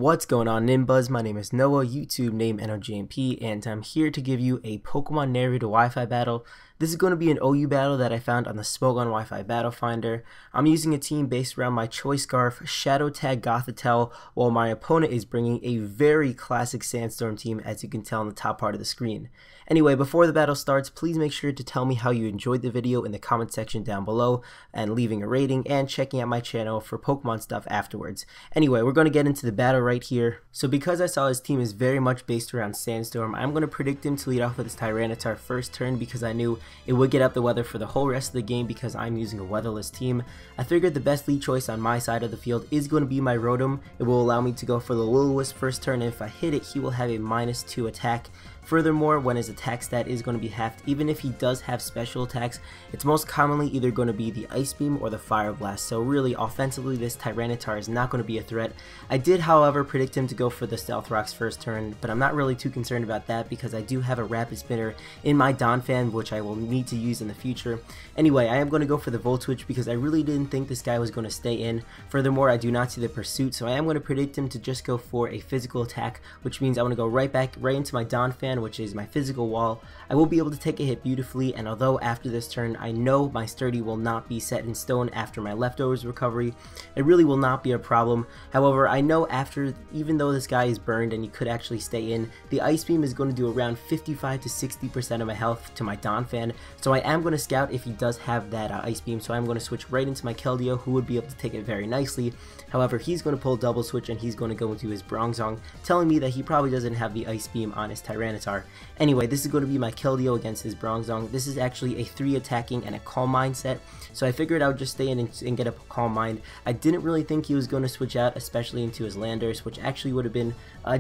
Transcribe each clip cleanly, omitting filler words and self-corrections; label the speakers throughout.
Speaker 1: What's going on, Nimbuzz? My name is Noah, YouTube name NoJNP, and I'm here to give you a Pokemon narrated Wi-Fi battle. This is going to be an OU battle that I found on the Smogon Wi-Fi Battle Finder. I'm using a team based around my Choice Scarf, Shadow Tag Gothitelle, while my opponent is bringing a very classic Sandstorm team, as you can tell in the top part of the screen. Anyway, before the battle starts, please make sure to tell me how you enjoyed the video in the comment section down below, and leaving a rating and checking out my channel for Pokemon stuff afterwards. Anyway, we're going to get into the battle right here. So because I saw his team is very much based around Sandstorm, I'm going to predict him to lead off with his Tyranitar first turn because I knew it would get up the weather for the whole rest of the game because I'm using a weatherless team. I figured the best lead choice on my side of the field is going to be my Rotom. It will allow me to go for the Will-O-Wisp first turn, and if I hit it, he will have a -2 attack. Furthermore, when his attack stat is going to be halved, even if he does have special attacks, it's most commonly either going to be the Ice Beam or the Fire Blast, so really offensively this Tyranitar is not going to be a threat. I did however predict him to go for the Stealth Rocks first turn, but I'm not really too concerned about that because I do have a Rapid Spinner in my Donphan, which I will need to use in the future. Anyway, I am going to go for the Volt Switch because I really didn't think this guy was going to stay in. Furthermore, I do not see the Pursuit, so I am going to predict him to just go for a physical attack, which means I'm going to go right into my Donphan, which is my physical wall. I will be able to take a hit beautifully, and although after this turn I know my Sturdy will not be set in stone after my Leftovers recovery, it really will not be a problem. However, I know after, even though this guy is burned and he could actually stay in, the Ice Beam is going to do around 55 to 60% of my health to my Donphan, so I am going to scout if he does have that Ice Beam, so I'm going to switch right into my Keldeo, who would be able to take it very nicely. However, he's going to pull Double Switch and he's going to go into his Bronzong, telling me that he probably doesn't have the Ice Beam on his Tyranitar. Anyway, this is going to be my Keldeo against his Bronzong. This is actually a 3 attacking and a Calm Mind set, so I figured I would just stay in and get a Calm Mind. I didn't really think he was going to switch out, especially into his Landers, which actually would have been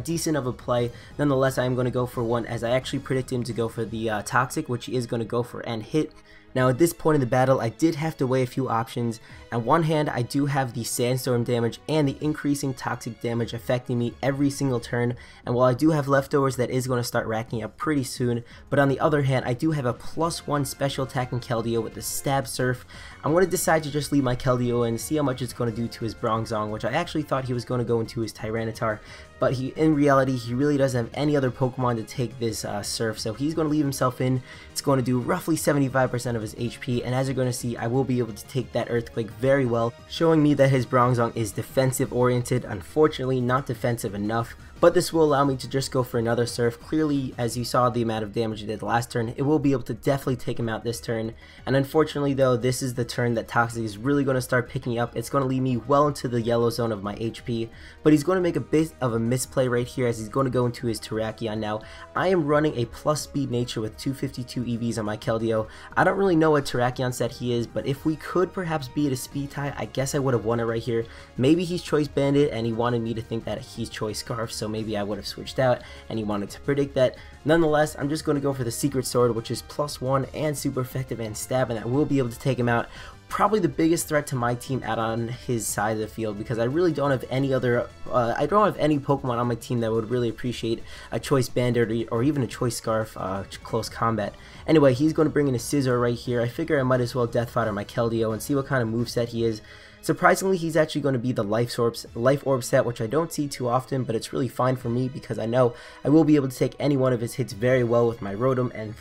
Speaker 1: decent of a play. Nonetheless, I am going to go for one, as I actually predicted him to go for the Toxic, which he is going to go for and hit. Now at this point in the battle, I did have to weigh a few options. On one hand, I do have the Sandstorm damage and the increasing Toxic damage affecting me every single turn, and while I do have Leftovers, that is going to start racking up pretty soon. But on the other hand, I do have a +1 special attack in Keldeo with the Stab Surf. I'm going to decide to just leave my Keldeo and see how much it's going to do to his Bronzong, which I actually thought he was going to go into his Tyranitar, but in reality, he really doesn't have any other Pokemon to take this Surf, so he's going to leave himself in. It's going to do roughly 75% of his HP, and as you're going to see, I will be able to take that Earthquake very well, showing me that his Bronzong is defensive oriented. Unfortunately, not defensive enough, but this will allow me to just go for another Surf. Clearly, as you saw the amount of damage it did last turn, it will be able to definitely take him out this turn. And unfortunately though, this is the turn that Toxic is really going to start picking up. It's going to lead me well into the yellow zone of my HP, but he's going to make a bit of a misplay right here as he's going to go into his Terrakion. Now, I am running a plus speed nature with 252 EVs on my Keldeo. I don't really know what Terrakion set he is, but if we could perhaps beat a speed tie, I guess I would have won it right here. Maybe he's Choice Bandit and he wanted me to think that he's Choice Scarf, so maybe I would have switched out and he wanted to predict that. Nonetheless, I'm just going to go for the Secret Sword, which is +1 and super effective and stab, and that will be able to take him out. Probably the biggest threat to my team out on his side of the field, because I really don't have any other I don't have any Pokemon on my team that would really appreciate a Choice Bandit or even a Choice Scarf close combat. Anyway, he's going to bring in a Scizor right here. I figure I might as well Death Fodder my Keldeo and see what kind of moveset he is. Surprisingly, he's actually going to be the Life Orb set, which I don't see too often, but it's really fine for me because I know I will be able to take any one of his hits very well with my Rotom, and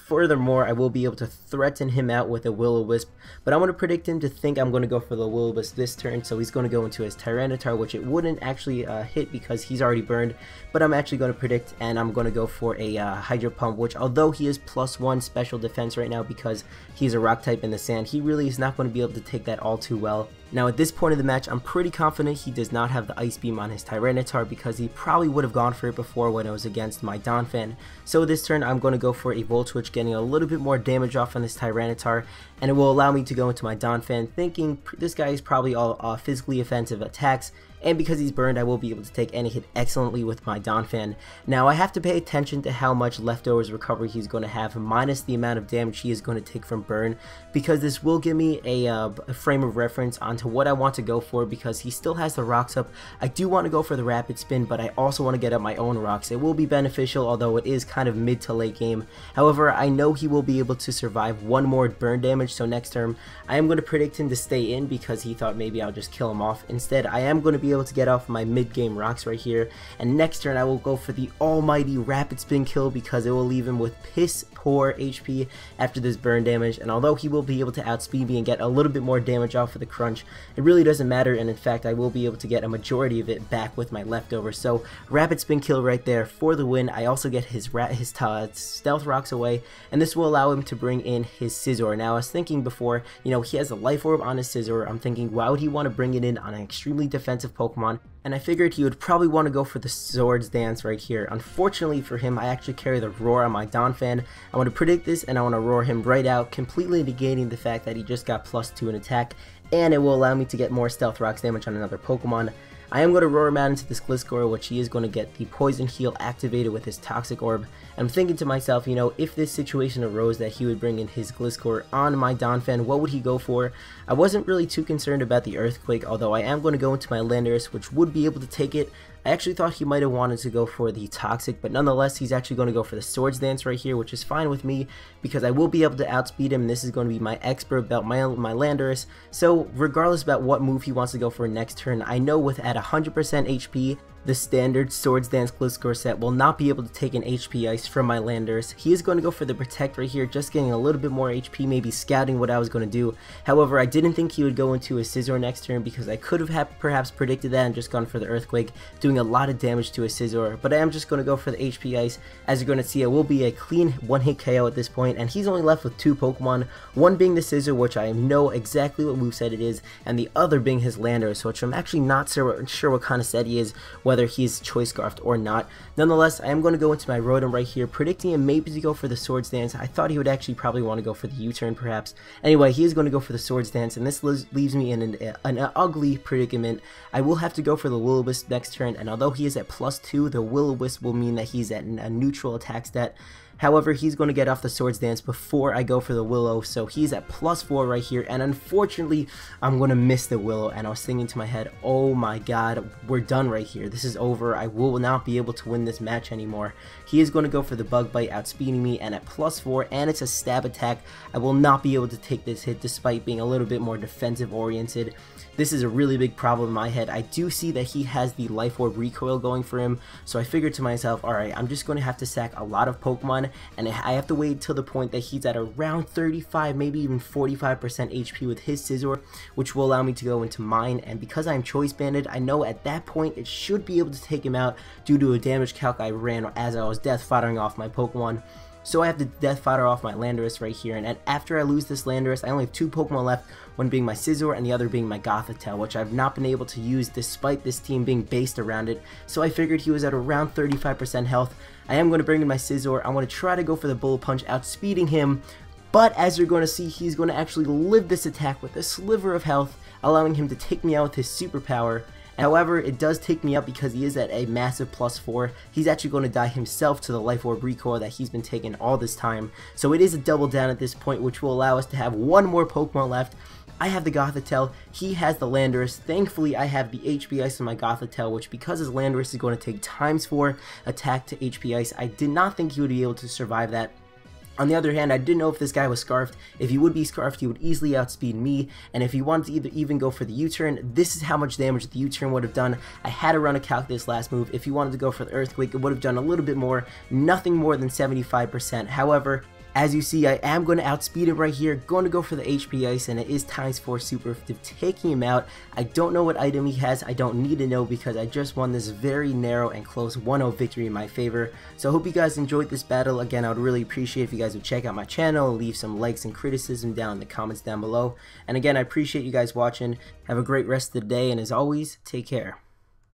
Speaker 1: furthermore, I will be able to threaten him out with a Will-O-Wisp. But I'm going to predict him to think I'm going to go for the Will-O-Wisp this turn, so he's going to go into his Tyranitar, which it wouldn't actually hit because he's already burned, but I'm actually going to predict, and I'm going to go for a Hydro Pump, which although he is +1 special defense right now because he's a rock type in the sand, he really is not going to be able to take that all too well. Now at this point of the match, I'm pretty confident he does not have the Ice Beam on his Tyranitar because he probably would have gone for it before when it was against my Donphan. So this turn I'm going to go for a Volt Switch, getting a little bit more damage off on this Tyranitar, and it will allow me to go into my Donphan thinking this guy is probably all physically offensive attacks, and because he's burned, I will be able to take any hit excellently with my Donphan. Now, I have to pay attention to how much Leftovers recovery he's going to have, minus the amount of damage he is going to take from burn, because this will give me a frame of reference onto into what I want to go for because he still has the rocks up. I do want to go for the rapid spin, but I also want to get up my own rocks. It will be beneficial, although it is kind of mid to late game. However, I know he will be able to survive one more burn damage, so next turn I am going to predict him to stay in because he thought maybe I'll just kill him off. Instead, I am going to be able to get off my mid game rocks right here, and next turn I will go for the almighty rapid spin kill because it will leave him with piss poor HP after this burn damage. And although he will be able to outspeed me and get a little bit more damage off of the crunch, it really doesn't matter, and in fact I will be able to get a majority of it back with my leftovers. So rapid spin kill right there for the win. I also get his stealth rocks away, and this will allow him to bring in his Scizor. Now I was thinking before, you know, he has a life orb on his Scizor. I'm thinking, why would he want to bring it in on an extremely defensive Pokemon? And I figured he would probably want to go for the Swords Dance right here. Unfortunately for him, I actually carry the Roar on my Donphan. I want to predict this, and I want to roar him right out, completely negating the fact that he just got +2 in attack, and it will allow me to get more Stealth Rocks damage on another Pokemon. I am going to roar him out into this Gliscor, which he is going to get the Poison Heal activated with his Toxic Orb. I'm thinking to myself, you know, if this situation arose that he would bring in his Gliscor on my Donphan, what would he go for? I wasn't really too concerned about the Earthquake, although I am going to go into my Landorus, which would be able to take it. I actually thought he might have wanted to go for the Toxic, but nonetheless, he's actually going to go for the Swords Dance right here, which is fine with me because I will be able to outspeed him. This is going to be my Expert Belt, my Landorus. So regardless about what move he wants to go for next turn, I know with at 100% HP, the standard Swords Dance Gliscor set will not be able to take an HP Ice from my Landorus. He is going to go for the Protect right here, just getting a little bit more HP, maybe scouting what I was going to do. However, I didn't think he would go into a Scizor next turn because I could have perhaps predicted that and just gone for the Earthquake, doing a lot of damage to a Scizor. But I am just going to go for the HP Ice. As you're going to see, it will be a clean one-hit KO at this point, and he's only left with 2 Pokemon, one being the Scizor, which I know exactly what moveset it is, and the other being his Landorus, which I'm actually not sure what kind of set he is, whether he's Choice Scarfed or not. Nonetheless, I am going to go into my Rotom right here, predicting him maybe to go for the Swords Dance. I thought he would actually probably want to go for the U-turn perhaps. Anyway, he is going to go for the Swords Dance, and this leaves me in an ugly predicament. I will have to go for the Will-O-Wisp next turn, and although he is at +2, the Will-O-Wisp will mean that he's at a neutral attack stat. However, he's going to get off the Swords Dance before I go for the Willow, so he's at +4 right here, and unfortunately, I'm going to miss the Willow, and I was thinking to my head, oh my god, we're done right here. This is over. I will not be able to win this match anymore. He is going to go for the Bug Bite, outspeeding me, and at +4, and it's a stab attack. I will not be able to take this hit despite being a little bit more defensive oriented. This is a really big problem in my head. I do see that he has the Life Orb recoil going for him, so I figured to myself, alright, I'm just going to have to sack a lot of Pokemon, and I have to wait till the point that he's at around 35, maybe even 45% HP with his Scizor, which will allow me to go into mine, and because I'm Choice Banded, I know at that point it should be able to take him out due to a damage calc I ran as I was death foddering off my Pokemon. So I have to death fodder off my Landorus right here, and after I lose this Landorus, I only have 2 Pokemon left, one being my Scizor and the other being my Gothitelle, which I've not been able to use despite this team being based around it. So I figured he was at around 35% health. I am going to bring in my Scizor. I'm going to try to go for the Bullet Punch, outspeeding him, but as you're going to see, he's going to actually live this attack with a sliver of health, allowing him to take me out with his superpower. However, it does take me up because he is at a massive +4. He's actually going to die himself to the Life Orb recoil that he's been taking all this time. So it is a double down at this point, which will allow us to have one more Pokemon left. I have the Gothitelle, he has the Landorus. Thankfully, I have the HP Ice on my Gothitelle, which because his Landorus is going to take ×4 attack to HP Ice, I did not think he would be able to survive that. On the other hand, I didn't know if this guy was Scarfed. If he would be Scarfed, he would easily outspeed me, and if he wanted to even go for the U-turn, this is how much damage the U-turn would have done. I had to run a calc this last move. If he wanted to go for the Earthquake, it would have done a little bit more, nothing more than 75%. However, as you see, I am going to outspeed him right here, going to go for the HP Ice, and it is ×4 super effective, taking him out. I don't know what item he has, I don't need to know because I just won this very narrow and close 1-0 victory in my favor. So I hope you guys enjoyed this battle. Again, I would really appreciate if you guys would check out my channel and leave some likes and criticism down in the comments down below. And again, I appreciate you guys watching. Have a great rest of the day, and as always, take care.